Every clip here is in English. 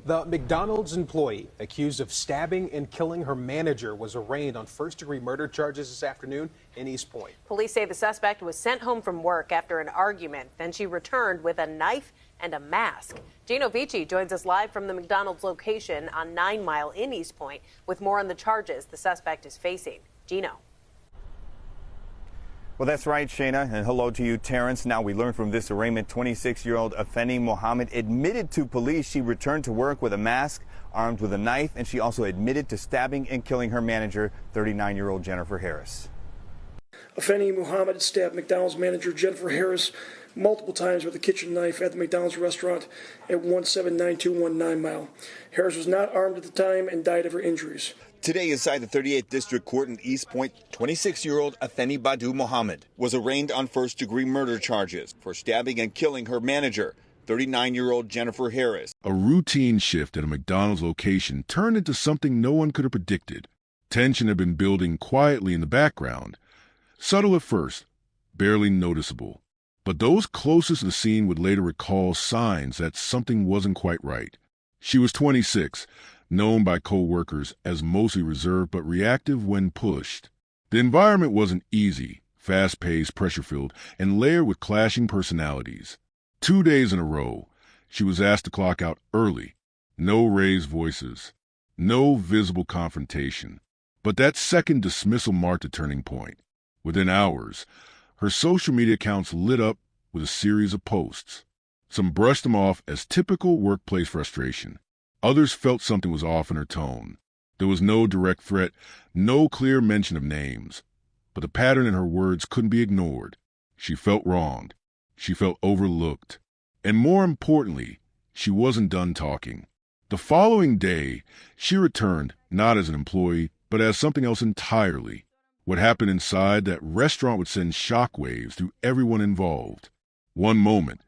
The McDonald's employee accused of stabbing and killing her manager was arraigned on first-degree murder charges this afternoon in East Point. Police say the suspect was sent home from work after an argument. Then she returned with a knife and a mask. Gino Vici joins us live from the McDonald's location on 9 Mile in East Point with more on the charges the suspect is facing. Gino. Well, that's right, Shayna, and hello to you, Terrence. Now, we learned from this arraignment, 26-year-old Afeni Muhammad admitted to police she returned to work with a mask, armed with a knife, and she also admitted to stabbing and killing her manager, 39-year-old Jennifer Harris. Afeni Muhammad stabbed McDonald's manager Jennifer Harris multiple times with a kitchen knife at the McDonald's restaurant at 179219 9 Mile. Harris was not armed at the time and died of her injuries. Today, inside the 38th District Court in East Point, 26-year-old Afeni Muhammad was arraigned on first-degree murder charges for stabbing and killing her manager, 39-year-old Jennifer Harris. A routine shift at a McDonald's location turned into something no one could have predicted. Tension had been building quietly in the background, subtle at first, barely noticeable. But those closest to the scene would later recall signs that something wasn't quite right. She was 26, known by co-workers as mostly reserved but reactive when pushed. The environment wasn't easy, fast-paced, pressure-filled, and layered with clashing personalities. 2 days in a row, she was asked to clock out early. No raised voices, no visible confrontation. But that second dismissal marked a turning point. Within hours, her social media accounts lit up with a series of posts. Some brushed them off as typical workplace frustration. Others felt something was off in her tone. There was no direct threat, no clear mention of names. But the pattern in her words couldn't be ignored. She felt wronged. She felt overlooked. And more importantly, she wasn't done talking. The following day, she returned, not as an employee, but as something else entirely. What happened inside that restaurant would send shockwaves through everyone involved. One moment,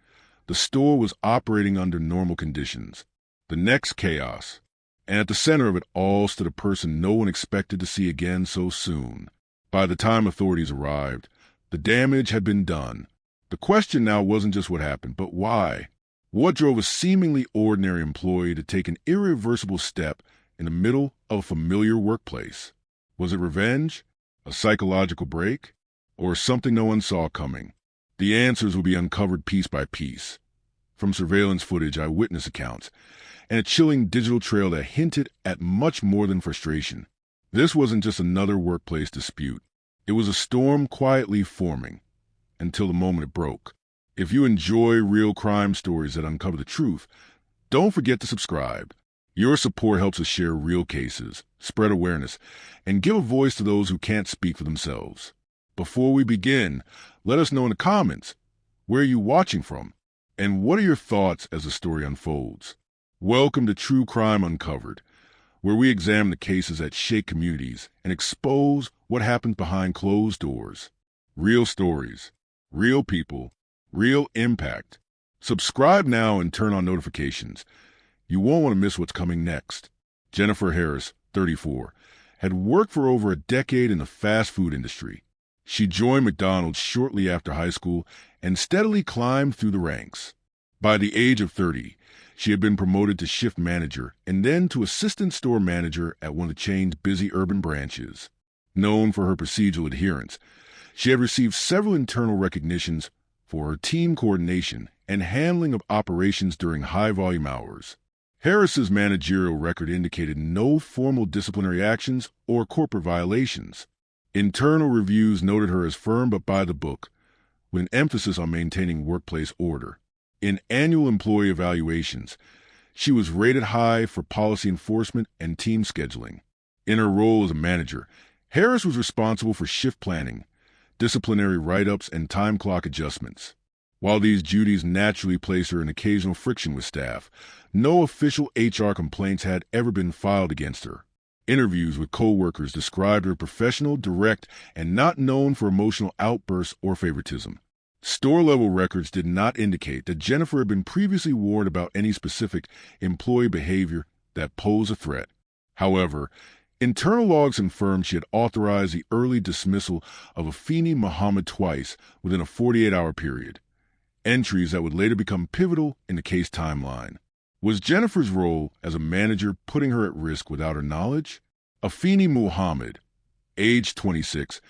the store was operating under normal conditions. The next, chaos. And at the center of it all stood a person no one expected to see again so soon. By the time authorities arrived, the damage had been done. The question now wasn't just what happened, but why? What drove a seemingly ordinary employee to take an irreversible step in the middle of a familiar workplace? Was it revenge? A psychological break? Or something no one saw coming? The answers will be uncovered piece by piece. From surveillance footage, eyewitness accounts, and a chilling digital trail that hinted at much more than frustration. This wasn't just another workplace dispute. It was a storm quietly forming, until the moment it broke. If you enjoy real crime stories that uncover the truth, don't forget to subscribe. Your support helps us share real cases, spread awareness, and give a voice to those who can't speak for themselves. Before we begin, let us know in the comments, where are you watching from? And what are your thoughts as the story unfolds? Welcome to True Crime Uncovered, where we examine the cases that shake communities and expose what happens behind closed doors. Real stories, real people, real impact. Subscribe now and turn on notifications. You won't want to miss what's coming next. Jennifer Harris, 34, had worked for over a decade in the fast food industry. She joined McDonald's shortly after high school and steadily climbed through the ranks. By the age of 30, she had been promoted to shift manager and then to assistant store manager at one of the chain's busy urban branches. Known for her procedural adherence, she had received several internal recognitions for her team coordination and handling of operations during high-volume hours. Harris's managerial record indicated no formal disciplinary actions or corporate violations. Internal reviews noted her as firm but by the book, with an emphasis on maintaining workplace order. In annual employee evaluations, she was rated high for policy enforcement and team scheduling. In her role as a manager, Harris was responsible for shift planning, disciplinary write-ups, and time clock adjustments. While these duties naturally placed her in occasional friction with staff, no official HR complaints had ever been filed against her. Interviews with co-workers described her professional, direct, and not known for emotional outbursts or favoritism. Store-level records did not indicate that Jennifer had been previously warned about any specific employee behavior that posed a threat. However, internal logs confirmed she had authorized the early dismissal of Afeni Muhammad twice within a 48-hour period, entries that would later become pivotal in the case timeline. Was Jennifer's role as a manager putting her at risk without her knowledge? Afeni Muhammad, age 26,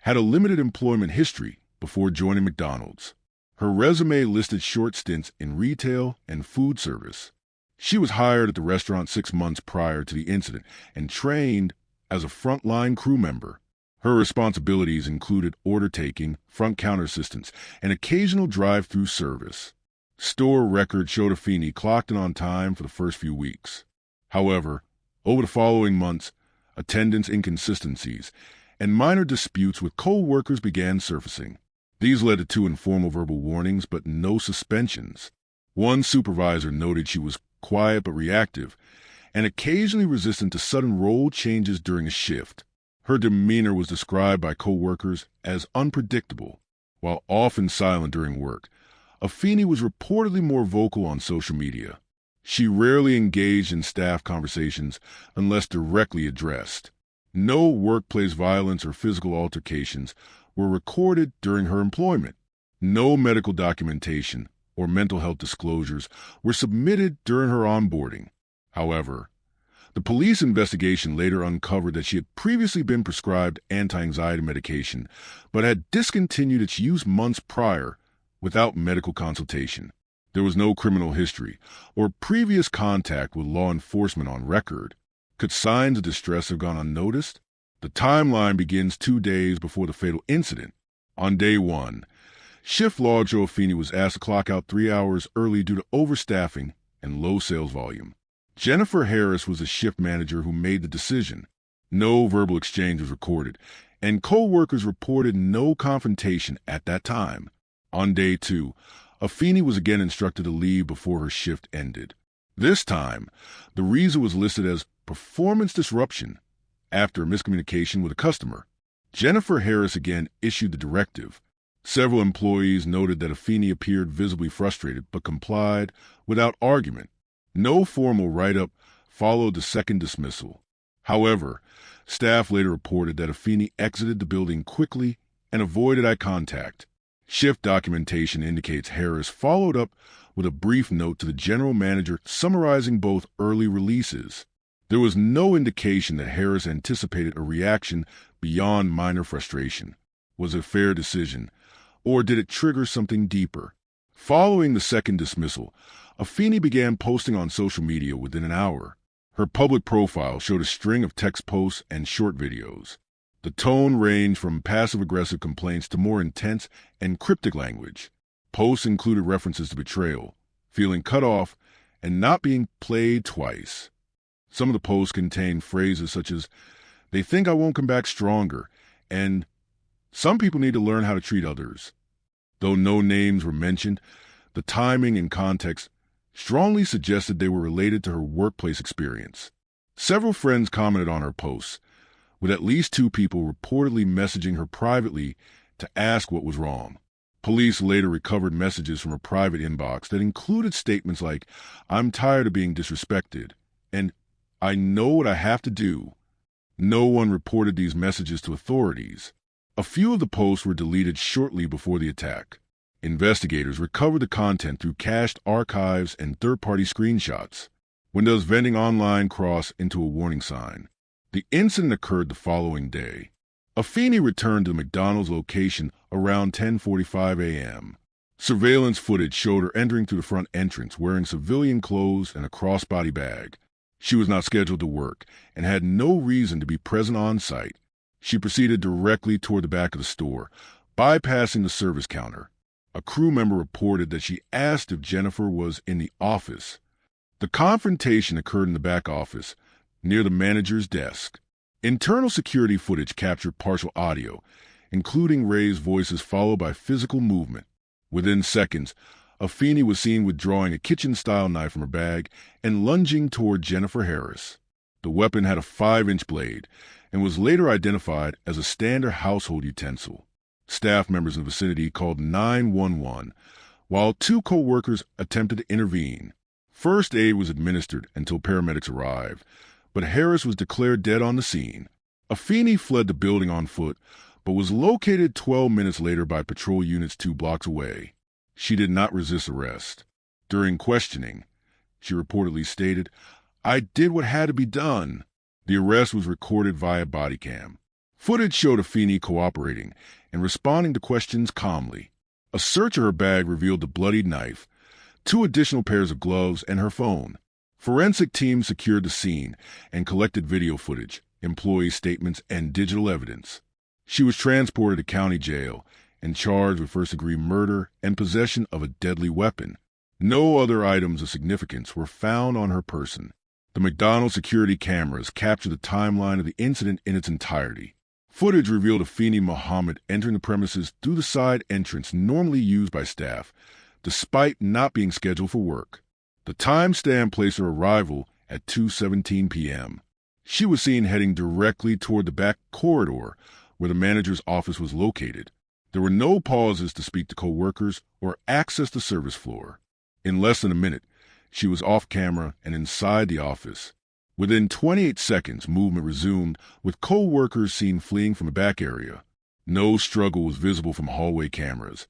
had a limited employment history before joining McDonald's. Her resume listed short stints in retail and food service. She was hired at the restaurant 6 months prior to the incident and trained as a frontline crew member. Her responsibilities included order taking, front counter assistance, and occasional drive-through service. Store records showed Afeni clocked in on time for the first few weeks. However, over the following months, attendance inconsistencies and minor disputes with co-workers began surfacing. These led to 2 informal verbal warnings, but no suspensions. One supervisor noted she was quiet but reactive, and occasionally resistant to sudden role changes during a shift. Her demeanor was described by co-workers as unpredictable. While often silent during work, Afeni was reportedly more vocal on social media. She rarely engaged in staff conversations unless directly addressed. No workplace violence or physical altercations were recorded during her employment. No medical documentation or mental health disclosures were submitted during her onboarding. However, the police investigation later uncovered that she had previously been prescribed anti-anxiety medication, but had discontinued its use months prior without medical consultation. There was no criminal history or previous contact with law enforcement on record. Could signs of distress have gone unnoticed? The timeline begins 2 days before the fatal incident. On day 1, shift log show Afeni was asked to clock out 3 hours early due to overstaffing and low sales volume. Jennifer Harris was the shift manager who made the decision. No verbal exchange was recorded, and co-workers reported no confrontation at that time. On day 2, Afeni was again instructed to leave before her shift ended. This time, the reason was listed as performance disruption after a miscommunication with a customer. Jennifer Harris again issued the directive. Several employees noted that Afeni appeared visibly frustrated but complied without argument. No formal write-up followed the second dismissal. However, staff later reported that Afeni exited the building quickly and avoided eye contact. Shift documentation indicates Harris followed up with a brief note to the general manager summarizing both early releases. There was no indication that Harris anticipated a reaction beyond minor frustration. Was it a fair decision, or did it trigger something deeper? Following the second dismissal, Afeni began posting on social media within an hour. Her public profile showed a string of text posts and short videos. The tone ranged from passive-aggressive complaints to more intense and cryptic language. Posts included references to betrayal, feeling cut off, and not being played twice. Some of the posts contained phrases such as, "They think I won't come back stronger," and "Some people need to learn how to treat others." Though no names were mentioned, the timing and context strongly suggested they were related to her workplace experience. Several friends commented on her posts, with at least 2 people reportedly messaging her privately to ask what was wrong. Police later recovered messages from her private inbox that included statements like, "I'm tired of being disrespected," and "I know what I have to do." No one reported these messages to authorities. A few of the posts were deleted shortly before the attack. Investigators recovered the content through cached archives and third-party screenshots. When does vending online cross into a warning sign? The incident occurred the following day. Afeni returned to the McDonald's location around 10:45 a.m. Surveillance footage showed her entering through the front entrance wearing civilian clothes and a crossbody bag. She was not scheduled to work and had no reason to be present on site. She proceeded directly toward the back of the store, bypassing the service counter. A crew member reported that she asked if Jennifer was in the office. The confrontation occurred in the back office, near the manager's desk. Internal security footage captured partial audio, including raised voices followed by physical movement. Within seconds, Afeni was seen withdrawing a kitchen-style knife from her bag and lunging toward Jennifer Harris. The weapon had a 5-inch blade and was later identified as a standard household utensil. Staff members in the vicinity called 911, while 2 co-workers attempted to intervene. First aid was administered until paramedics arrived, but Harris was declared dead on the scene. Afeni fled the building on foot, but was located 12 minutes later by patrol units 2 blocks away. She did not resist arrest. During questioning, she reportedly stated. "I did what had to be done." The arrest was recorded via body cam. Footage showed Afeni cooperating and responding to questions calmly. A search of her bag revealed the bloodied knife, 2 additional pairs of gloves, and her phone. Forensic teams secured the scene and collected video footage, employee statements, and digital evidence. She was transported to county jail and charged with first-degree murder and possession of a deadly weapon. No other items of significance were found on her person. The McDonald security cameras captured the timeline of the incident in its entirety. Footage revealed Afeni Muhammad entering the premises through the side entrance normally used by staff, despite not being scheduled for work. The timestamp placed her arrival at 2:17 p.m. She was seen heading directly toward the back corridor where the manager's office was located. There were no pauses to speak to co-workers or access the service floor. In less than a minute, she was off camera and inside the office. Within 28 seconds, movement resumed, with co-workers seen fleeing from the back area. No struggle was visible from hallway cameras,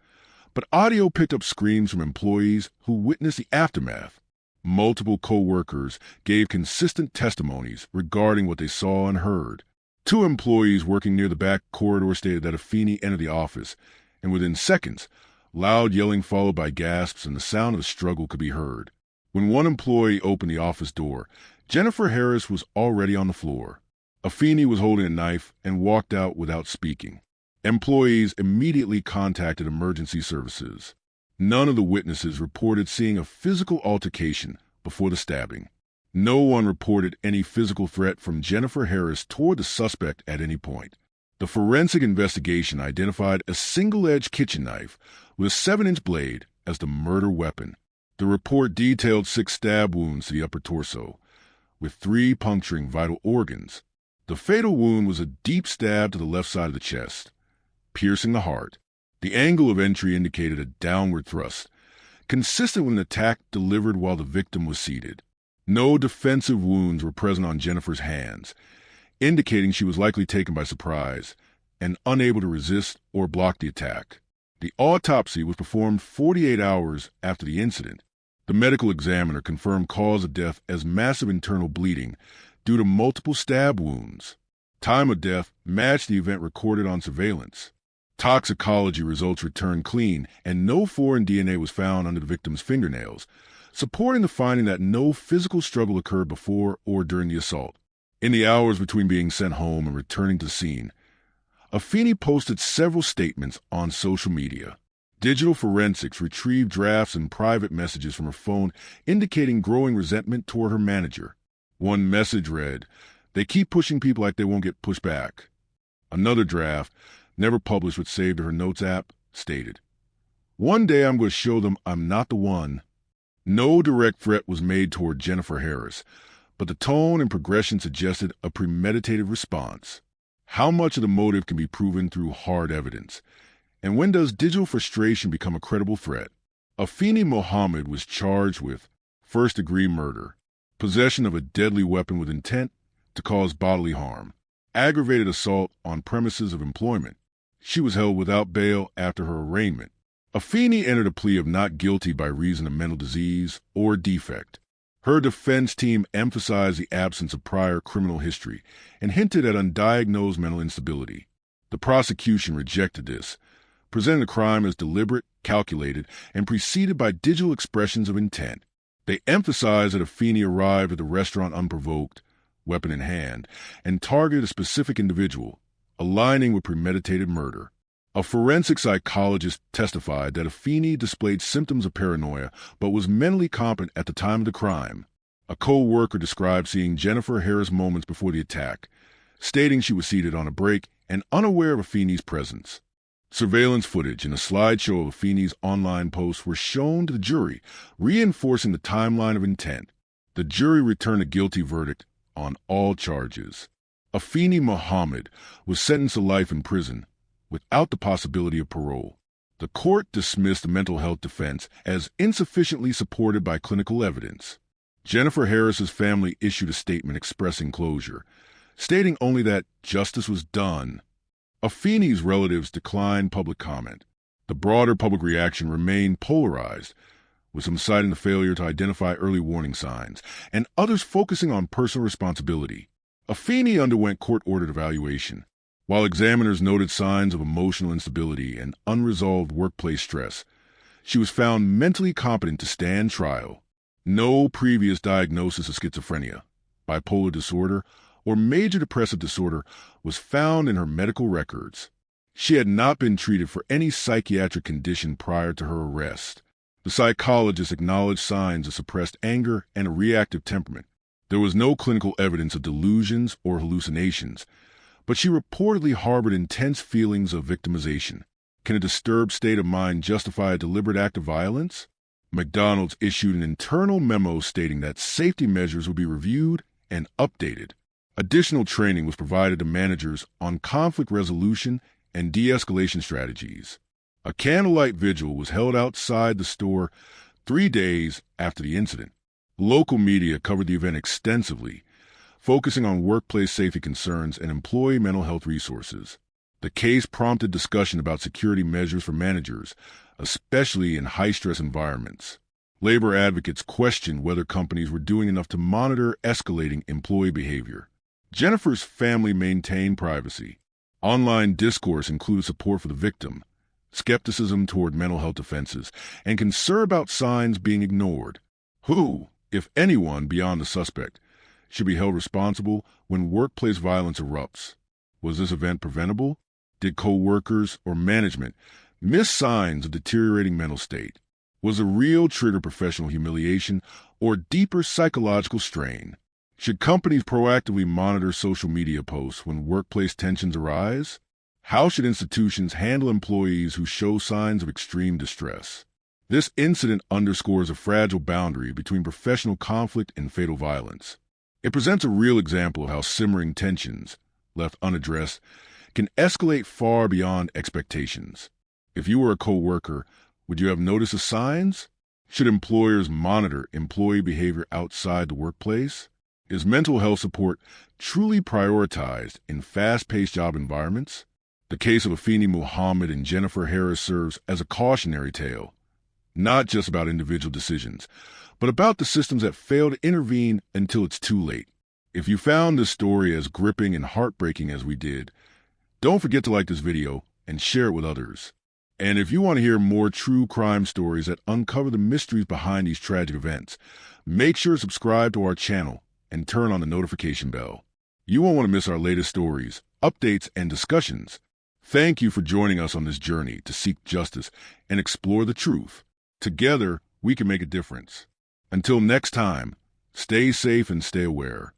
but audio picked up screams from employees who witnessed the aftermath. Multiple co-workers gave consistent testimonies regarding what they saw and heard. 2 employees working near the back corridor stated that Afeni entered the office, and within seconds, loud yelling followed by gasps and the sound of the struggle could be heard. When one employee opened the office door, Jennifer Harris was already on the floor. Afeni was holding a knife and walked out without speaking. Employees immediately contacted emergency services. None of the witnesses reported seeing a physical altercation before the stabbing. No one reported any physical threat from Jennifer Harris toward the suspect at any point. The forensic investigation identified a single-edged kitchen knife with a 7-inch blade as the murder weapon. The report detailed 6 stab wounds to the upper torso, with 3 puncturing vital organs. The fatal wound was a deep stab to the left side of the chest, piercing the heart. The angle of entry indicated a downward thrust, consistent with an attack delivered while the victim was seated. No defensive wounds were present on Jennifer's hands, indicating she was likely taken by surprise and unable to resist or block the attack. The autopsy was performed 48 hours after the incident. The medical examiner confirmed cause of death as massive internal bleeding due to multiple stab wounds. Time of death matched the event recorded on surveillance. Toxicology results returned clean, and no foreign DNA was found under the victim's fingernails, supporting the finding that no physical struggle occurred before or during the assault. In the hours between being sent home and returning to the scene, Afeni posted several statements on social media. Digital forensics retrieved drafts and private messages from her phone indicating growing resentment toward her manager. One message read, "They keep pushing people like they won't get pushed back." Another draft, never published but saved to her notes app, stated, "One day I'm going to show them I'm not the one." No direct threat was made toward Jennifer Harris, but the tone and progression suggested a premeditated response. How much of the motive can be proven through hard evidence? And when does digital frustration become a credible threat? Afeni Muhammad was charged with first-degree murder, possession of a deadly weapon with intent to cause bodily harm, aggravated assault on premises of employment. She was held without bail after her arraignment. Afeni entered a plea of not guilty by reason of mental disease or defect. Her defense team emphasized the absence of prior criminal history and hinted at undiagnosed mental instability. The prosecution rejected this, presenting the crime as deliberate, calculated, and preceded by digital expressions of intent. They emphasized that Afeni arrived at the restaurant unprovoked, weapon in hand, and targeted a specific individual, aligning with premeditated murder. A forensic psychologist testified that Afeni displayed symptoms of paranoia but was mentally competent at the time of the crime. A co-worker described seeing Jennifer Harris moments before the attack, stating she was seated on a break and unaware of Afeni's presence. Surveillance footage and a slideshow of Afeni's online posts were shown to the jury, reinforcing the timeline of intent. The jury returned a guilty verdict on all charges. Afeni Muhammad was sentenced to life in prison without the possibility of parole. The court dismissed the mental health defense as insufficiently supported by clinical evidence. Jennifer Harris's family issued a statement expressing closure, stating only that justice was done. Afeni's relatives declined public comment. The broader public reaction remained polarized, with some citing the failure to identify early warning signs, and others focusing on personal responsibility. Afeni underwent court-ordered evaluation. While examiners noted signs of emotional instability and unresolved workplace stress, she was found mentally competent to stand trial. No previous diagnosis of schizophrenia, bipolar disorder, or major depressive disorder was found in her medical records. She had not been treated for any psychiatric condition prior to her arrest. The psychologist acknowledged signs of suppressed anger and a reactive temperament. There was no clinical evidence of delusions or hallucinations, but she reportedly harbored intense feelings of victimization. Can a disturbed state of mind justify a deliberate act of violence? McDonald's issued an internal memo stating that safety measures would be reviewed and updated. Additional training was provided to managers on conflict resolution and de-escalation strategies. A candlelight vigil was held outside the store 3 days after the incident. Local media covered the event extensively, focusing on workplace safety concerns and employee mental health resources. The case prompted discussion about security measures for managers, especially in high-stress environments. Labor advocates questioned whether companies were doing enough to monitor escalating employee behavior. Jennifer's family maintained privacy. Online discourse included support for the victim, skepticism toward mental health defenses, and concern about signs being ignored. Who, if anyone beyond the suspect, should be held responsible when workplace violence erupts? Was this event preventable? Did co-workers or management miss signs of deteriorating mental state? Was the real trigger professional humiliation or deeper psychological strain? Should companies proactively monitor social media posts when workplace tensions arise? How should institutions handle employees who show signs of extreme distress? This incident underscores a fragile boundary between professional conflict and fatal violence. It presents a real example of how simmering tensions, left unaddressed, can escalate far beyond expectations. If you were a co-worker, would you have noticed the signs? Should employers monitor employee behavior outside the workplace? Is mental health support truly prioritized in fast-paced job environments? The case of Afeni Muhammad and Jennifer Harris serves as a cautionary tale, not just about individual decisions, but about the systems that fail to intervene until it's too late. If you found this story as gripping and heartbreaking as we did, don't forget to like this video and share it with others. And if you want to hear more true crime stories that uncover the mysteries behind these tragic events, make sure to subscribe to our channel and turn on the notification bell. You won't want to miss our latest stories, updates, and discussions. Thank you for joining us on this journey to seek justice and explore the truth. Together, we can make a difference. Until next time, stay safe and stay aware.